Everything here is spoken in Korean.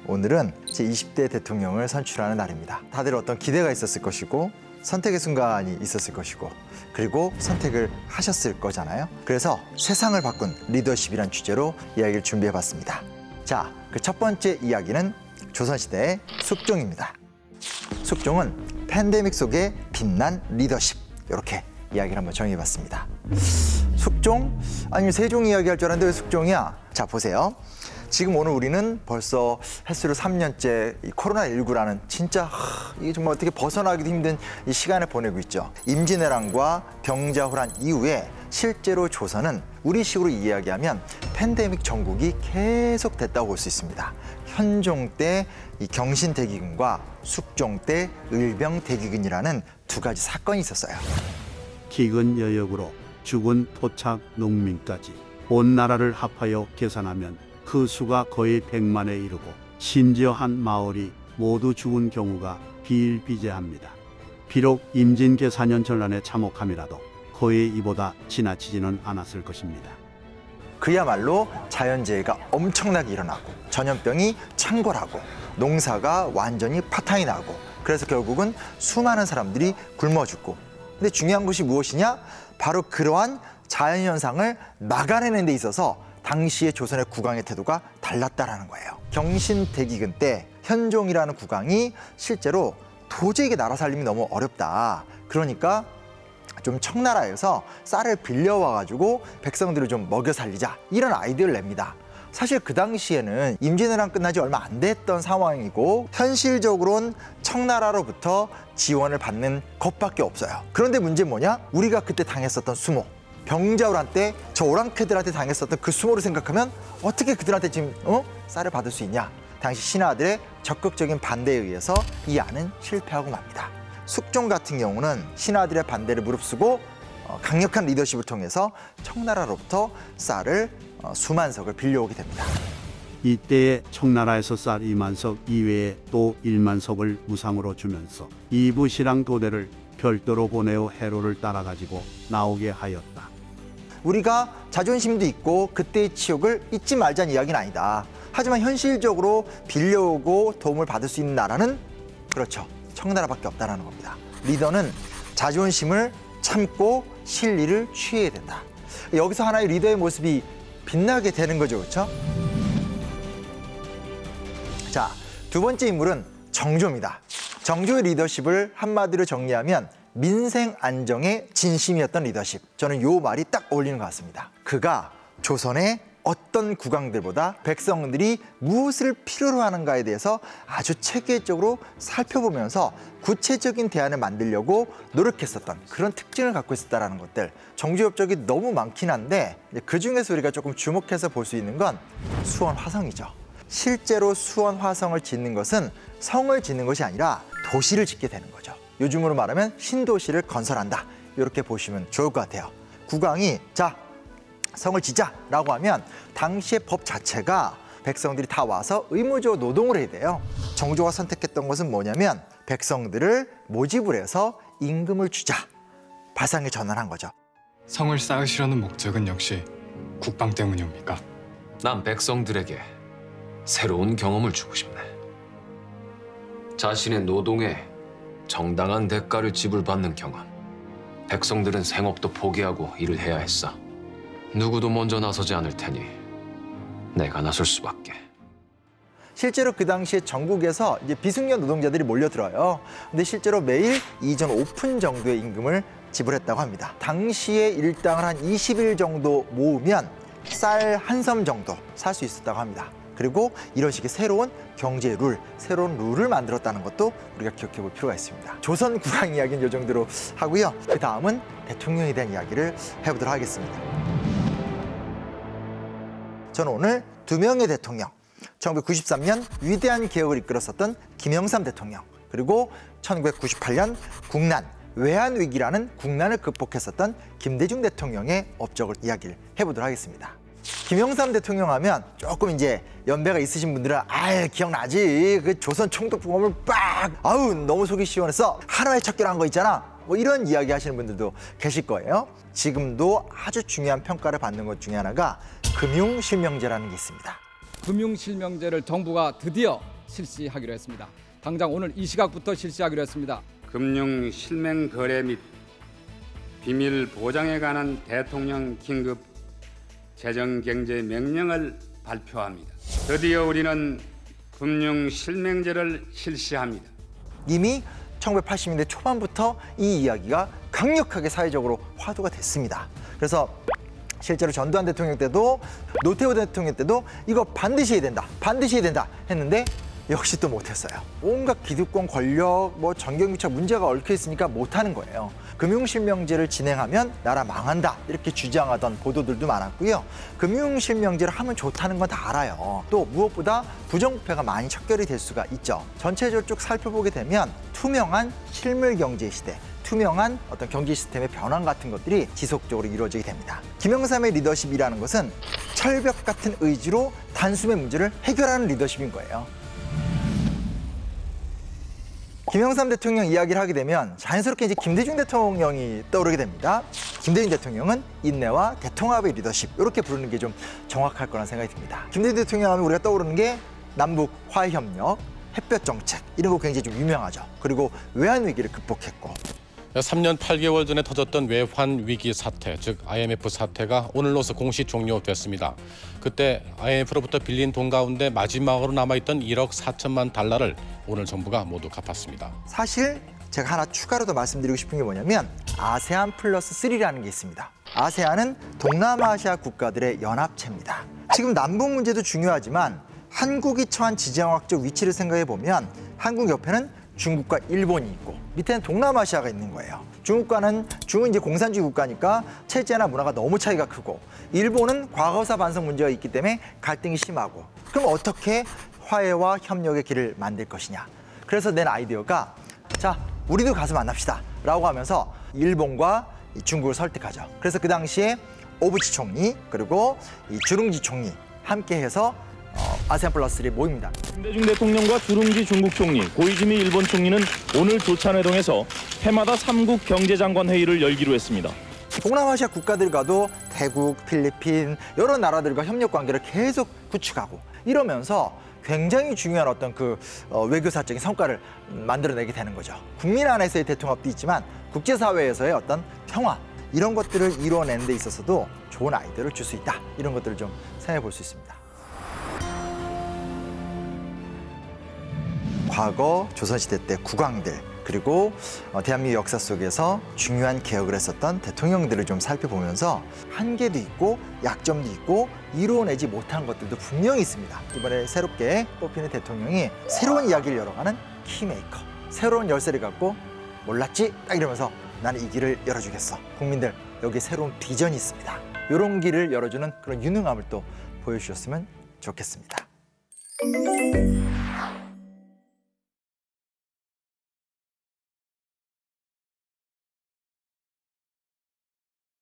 오늘은 제20대 대통령을 선출하는 날입니다. 다들 어떤 기대가 있었을 것이고 선택의 순간이 있었을 것이고 그리고 선택을 하셨을 거잖아요. 그래서 세상을 바꾼 리더십이란 주제로 이야기를 준비해봤습니다. 자, 그 첫 번째 이야기는 조선시대의 숙종입니다. 숙종은 팬데믹 속에 빛난 리더십, 이렇게 이야기를 한번 정해봤습니다. 숙종? 아니면 세종 이야기 할 줄 알았는데 왜 숙종이야? 자, 보세요. 지금 오늘 우리는 벌써 햇수로 3년째 이 코로나19라는 진짜 이게 정말 어떻게 벗어나기도 힘든 이 시간을 보내고 있죠. 임진왜란과 병자호란 이후에 실제로 조선은 우리식으로 이야기하면 팬데믹 전국이 계속 됐다고 볼 수 있습니다. 현종 때 이 경신대기근과 숙종 때 을병대기근이라는 두 가지 사건이 있었어요. 기근 여역으로 죽은 토착 농민까지 온 나라를 합하여 계산하면 그 수가 거의 100만에 이르고 심지어 한 마을이 모두 죽은 경우가 비일비재합니다. 비록 임진계 4년 전란에 참혹함이라도 거의 이보다 지나치지는 않았을 것입니다. 그야말로 자연재해가 엄청나게 일어나고 전염병이 창궐하고 농사가 완전히 파탄이 나고 그래서 결국은 수많은 사람들이 굶어 죽고, 근데 중요한 것이 무엇이냐? 바로 그러한 자연현상을 막아내는 데 있어서 당시의 조선의 국왕의 태도가 달랐다라는 거예요. 경신대기근 때 현종이라는 국왕이 실제로 도저히 이게 나라 살림이 너무 어렵다. 그러니까 좀 청나라에서 쌀을 빌려와가지고 백성들을 좀 먹여 살리자, 이런 아이디어를 냅니다. 사실 그 당시에는 임진왜란 끝나지 얼마 안 됐던 상황이고 현실적으로는 청나라로부터 지원을 받는 것밖에 없어요. 그런데 문제는 뭐냐? 우리가 그때 당했었던 수모, 병자호란 때 저 오랑캐들한테 당했었던 그 수모를 생각하면 어떻게 그들한테 지금 쌀을 받을 수 있냐? 당시 신하들의 적극적인 반대에 의해서 이 안은 실패하고 맙니다. 숙종 같은 경우는 신하들의 반대를 무릅쓰고 강력한 리더십을 통해서 청나라로부터 쌀을 수만 석을 빌려오게 됩니다. 이때에 청나라에서 쌀 2만 석 이외에 또 1만 석을 무상으로 주면서 이부시랑 도대를 별도로 보내어 해로를 따라가지고 나오게 하였다. 우리가 자존심도 있고 그때의 치욕을 잊지 말자는 이야기는 아니다. 하지만 현실적으로 빌려오고 도움을 받을 수 있는 나라는 그렇죠, 청나라밖에 없다는 겁니다. 리더는 자존심을 참고 실리를 취해야 된다. 여기서 하나의 리더의 모습이 빛나게 되는 거죠, 그렇죠? 자, 두 번째 인물은 정조입니다. 정조의 리더십을 한마디로 정리하면 민생 안정의 진심이었던 리더십. 저는 요 말이 딱 어울리는 것 같습니다. 그가 조선의 어떤 국왕들보다 백성들이 무엇을 필요로 하는가에 대해서 아주 체계적으로 살펴보면서 구체적인 대안을 만들려고 노력했었던 그런 특징을 갖고 있었다는 것들. 정조 업적이 너무 많긴 한데 그중에서 우리가 조금 주목해서 볼 수 있는 건 수원 화성이죠. 실제로 수원 화성을 짓는 것은 성을 짓는 것이 아니라 도시를 짓게 되는 거죠. 요즘으로 말하면 신도시를 건설한다, 이렇게 보시면 좋을 것 같아요. 국왕이 자, 성을 짓자라고 하면 당시의 법 자체가 백성들이 다 와서 의무적으로 노동을 해야 돼요. 정조가 선택했던 것은 뭐냐면 백성들을 모집을 해서 임금을 주자, 발상에 전환한 거죠. 성을 쌓으시려는 목적은 역시 국방 때문이옵니까? 난 백성들에게 새로운 경험을 주고 싶네. 자신의 노동에 정당한 대가를 지불받는 경험. 백성들은 생업도 포기하고 일을 해야 했어. 누구도 먼저 나서지 않을 테니 내가 나설 수밖에. 실제로 그 당시에 전국에서 이제 비숙련 노동자들이 몰려들어요. 근데 실제로 매일 2전 5푼 정도의 임금을 지불했다고 합니다. 당시에 일당을 한 20일 정도 모으면 쌀 한 섬 정도 살 수 있었다고 합니다. 그리고 이런 식의 새로운 경제 룰, 새로운 룰을 만들었다는 것도 우리가 기억해 볼 필요가 있습니다. 조선 국왕 이야기는 이 정도로 하고요. 그 다음은 대통령에 대한 이야기를 해보도록 하겠습니다. 저는 오늘 두 명의 대통령, 1993년 위대한 개혁을 이끌었었던 김영삼 대통령, 그리고 1998년 국난, 외환위기라는 국난을 극복했었던 김대중 대통령의 업적을 이야기를 해보도록 하겠습니다. 김영삼 대통령 하면 조금 이제 연배가 있으신 분들은 기억나지? 그 조선 총독부검을 빡! 아우 너무 속이 시원했어. 하나에 척결한 거 있잖아. 뭐 이런 이야기 하시는 분들도 계실 거예요. 지금도 아주 중요한 평가를 받는 것 중에 하나가 금융실명제라는 게 있습니다. 금융실명제를 정부가 드디어 실시하기로 했습니다. 당장 오늘 이 시각부터 실시하기로 했습니다. 금융 실명 거래 및 비밀 보장에 관한 대통령 긴급 재정 경제 명령을 발표합니다. 드디어 우리는 금융 실명제를 실시합니다. 이미 1980년대 초반부터 이 이야기가 강력하게 사회적으로 화두가 됐습니다. 그래서 실제로 전두환 대통령 때도 노태우 대통령 때도 이거 반드시 해야 된다, 반드시 해야 된다 했는데 역시 또 못했어요. 온갖 기득권 권력, 정경유착 문제가 얽혀 있으니까 못하는 거예요. 금융실명제를 진행하면 나라 망한다 이렇게 주장하던 보도들도 많았고요. 금융실명제를 하면 좋다는 건 다 알아요. 또 무엇보다 부정부패가 많이 척결이 될 수가 있죠. 전체적으로 쭉 살펴보게 되면 투명한 실물경제 시대, 투명한 어떤 경제 시스템의 변환 같은 것들이 지속적으로 이루어지게 됩니다. 김영삼의 리더십이라는 것은 철벽 같은 의지로 단숨에 문제를 해결하는 리더십인 거예요. 김영삼 대통령 이야기를 하게 되면 자연스럽게 이제 김대중 대통령이 떠오르게 됩니다. 김대중 대통령은 인내와 대통합의 리더십 이렇게 부르는 게 좀 정확할 거라는 생각이 듭니다. 김대중 대통령 하면 우리가 떠오르는 게 남북 화해협력, 햇볕 정책 이런 거 굉장히 좀 유명하죠. 그리고 외환 위기를 극복했고 3년 8개월 전에 터졌던 외환 위기 사태, 즉 IMF 사태가 오늘로서 공식 종료됐습니다. 그때 IMF로부터 빌린 돈 가운데 마지막으로 남아있던 1억 4천만 달러를 오늘 정부가 모두 갚았습니다. 사실 제가 하나 추가로 더 말씀드리고 싶은 게 뭐냐면 아세안 플러스 3라는 게 있습니다. 아세안은 동남아시아 국가들의 연합체입니다. 지금 남북 문제도 중요하지만 한국이 처한 지정학적 위치를 생각해 보면 한국 옆에는 중국과 일본이 있고 밑에는 동남아시아가 있는 거예요. 중국은 이제 공산주의 국가니까 체제나 문화가 너무 차이가 크고 일본은 과거사 반성 문제가 있기 때문에 갈등이 심하고 그럼 어떻게 화해와 협력의 길을 만들 것이냐. 그래서 낸 아이디어가 자 우리도 가서 만납시다 라고 하면서 일본과 중국을 설득하죠. 그래서 그 당시에 오부치 총리 그리고 이 주룽지 총리 함께 해서 아세안 플러스3 모입니다. 김대중 대통령과 주룽지 중국 총리, 고이즈미 일본 총리는 오늘 조찬회동에서 해마다 3국 경제장관 회의를 열기로 했습니다. 동남아시아 국가들과도 태국, 필리핀 여러 나라들과 협력 관계를 계속 구축하고 이러면서 굉장히 중요한 어떤 외교사적인 성과를 만들어내게 되는 거죠. 국민 안에서의 대통합도 있지만 국제사회에서의 어떤 평화 이런 것들을 이루어내는 데 있어서도 좋은 아이디어를 줄 수 있다. 이런 것들을 좀 생각해 볼 수 있습니다. 과거 조선시대 때 국왕들 그리고 대한민국 역사 속에서 중요한 개혁을 했었던 대통령들을 좀 살펴보면서 한계도 있고 약점도 있고 이루어내지 못한 것들도 분명히 있습니다. 이번에 새롭게 뽑히는 대통령이 새로운 이야기를 열어가는 키메이커, 새로운 열쇠를 갖고 몰랐지? 딱 이러면서 나는 이 길을 열어주겠어. 국민들 여기 새로운 비전이 있습니다. 이런 길을 열어주는 그런 유능함을 또 보여주셨으면 좋겠습니다.